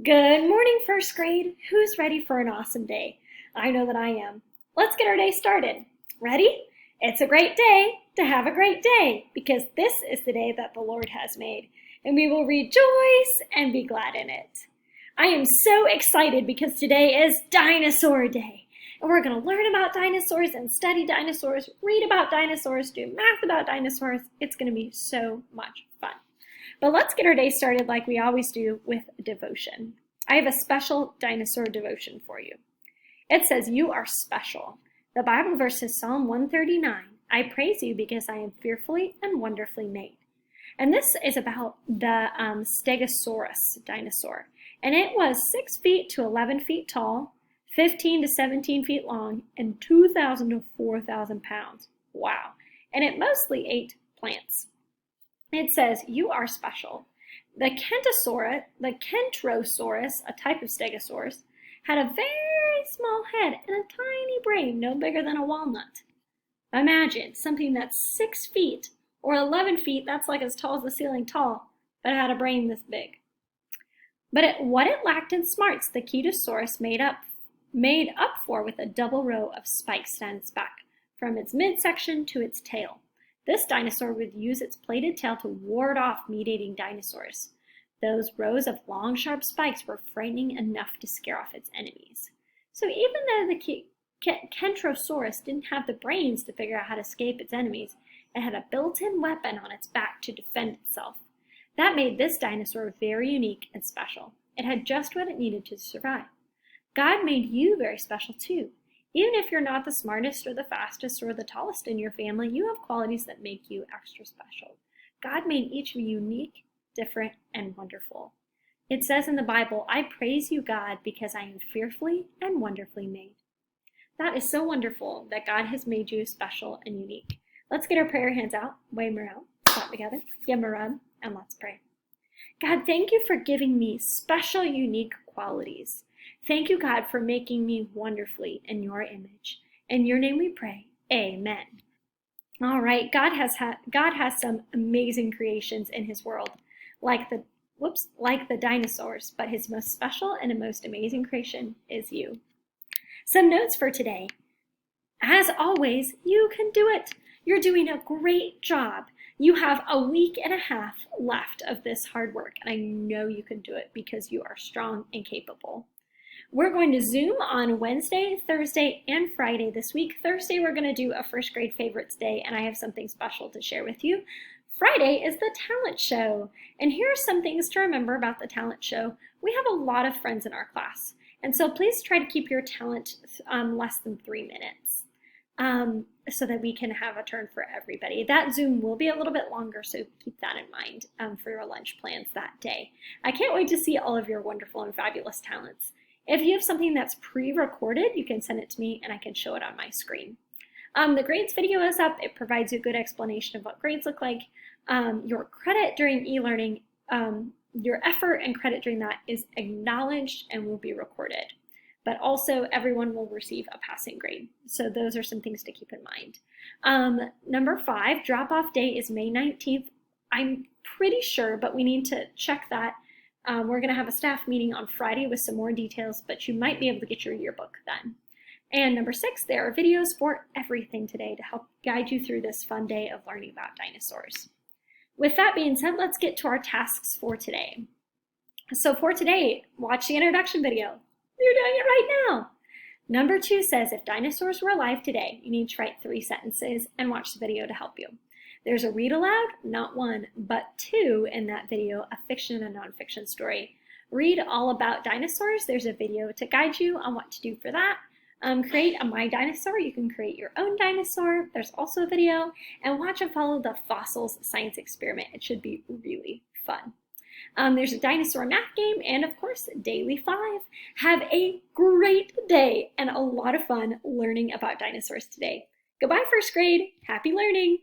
Good morning, first grade. Who's ready for an awesome day? I know that I am. Let's get our day started. Ready? It's a great day to have a great day because this is the day that the Lord has made, and we will rejoice and be glad in it. I am so excited because today is Dinosaur Day, and we're going to learn about dinosaurs and study dinosaurs, read about dinosaurs, do math about dinosaurs. It's going to be so much fun. But let's get our day started like we always do with devotion. I have a special dinosaur devotion for you. It says, "You are special." The Bible verse is Psalm 139. "I praise you because I am fearfully and wonderfully made." And this is about the Stegosaurus dinosaur. And it was 6 feet to 11 feet tall, 15 to 17 feet long, and 2,000 to 4,000 pounds. Wow. And it mostly ate plants. It says, "You are special." The Kentrosaurus, a type of Stegosaurus, had a very small head and a tiny brain no bigger than a walnut. Imagine something that's 6 feet or 11 feet, that's like as tall as the ceiling tall, but it had a brain this big. But what it lacked in smarts, the Ketosaurus made up for with a double row of spikes down its back, from its midsection to its tail. This dinosaur would use its plated tail to ward off meat-eating dinosaurs. Those rows of long, sharp spikes were frightening enough to scare off its enemies. So even though the Kentrosaurus didn't have the brains to figure out how to escape its enemies, it had a built-in weapon on its back to defend itself. That made this dinosaur very unique and special. It had just what it needed to survive. God made you very special too. Even if you're not the smartest or the fastest or the tallest in your family, you have qualities that make you extra special. God made each of you unique, different, and wonderful. It says in the Bible, "I praise you, God, because I am fearfully and wonderfully made." That is so wonderful that God has made you special and unique. Let's get our prayer hands out, wave them out, clap together, give them a rub, and let's pray. God, thank you for giving me special, unique qualities. Thank you, God, for making me wonderfully in your image. In your name we pray. Amen. All right, God has some amazing creations in his world, like the dinosaurs, but his most special and most amazing creation is you. Some notes for today. As always, you can do it. You're doing a great job. You have a week and a half left of this hard work, and I know you can do it because you are strong and capable. We're going to Zoom on Wednesday, Thursday, and Friday this week. Thursday, we're going to do a first grade favorites day, and I have something special to share with you. Friday is the talent show, and here are some things to remember about the talent show. We have a lot of friends in our class, and so please try to keep your talent less than 3 minutes so that we can have a turn for everybody. That Zoom will be a little bit longer, so keep that in mind for your lunch plans that day. I can't wait to see all of your wonderful and fabulous talents. If you have something that's pre-recorded, you can send it to me and I can show it on my screen. The grades video is up. It provides you a good explanation of what grades look like. Your credit during e-learning, your effort and credit during that is acknowledged and will be recorded. But also everyone will receive a passing grade. So those are some things to keep in mind. Number 5, drop-off day is May 19th. I'm pretty sure, but we need to check that. We're going to have a staff meeting on Friday with some more details, but you might be able to get your yearbook then. And number 6, there are videos for everything today to help guide you through this fun day of learning about dinosaurs. With that being said, let's get to our tasks for today. So for today, watch the introduction video. You're doing it right now. Number 2 says, if dinosaurs were alive today, you need to write 3 sentences and watch the video to help you. There's a read aloud, not 1, but 2 in that video, a fiction and a nonfiction story. Read all about dinosaurs. There's a video to guide you on what to do for that. Create a My Dinosaur. You can create your own dinosaur. There's also a video. And watch and follow the fossils science experiment. It should be really fun. There's a dinosaur math game and, of course, Daily 5. Have a great day and a lot of fun learning about dinosaurs today. Goodbye, first grade. Happy learning.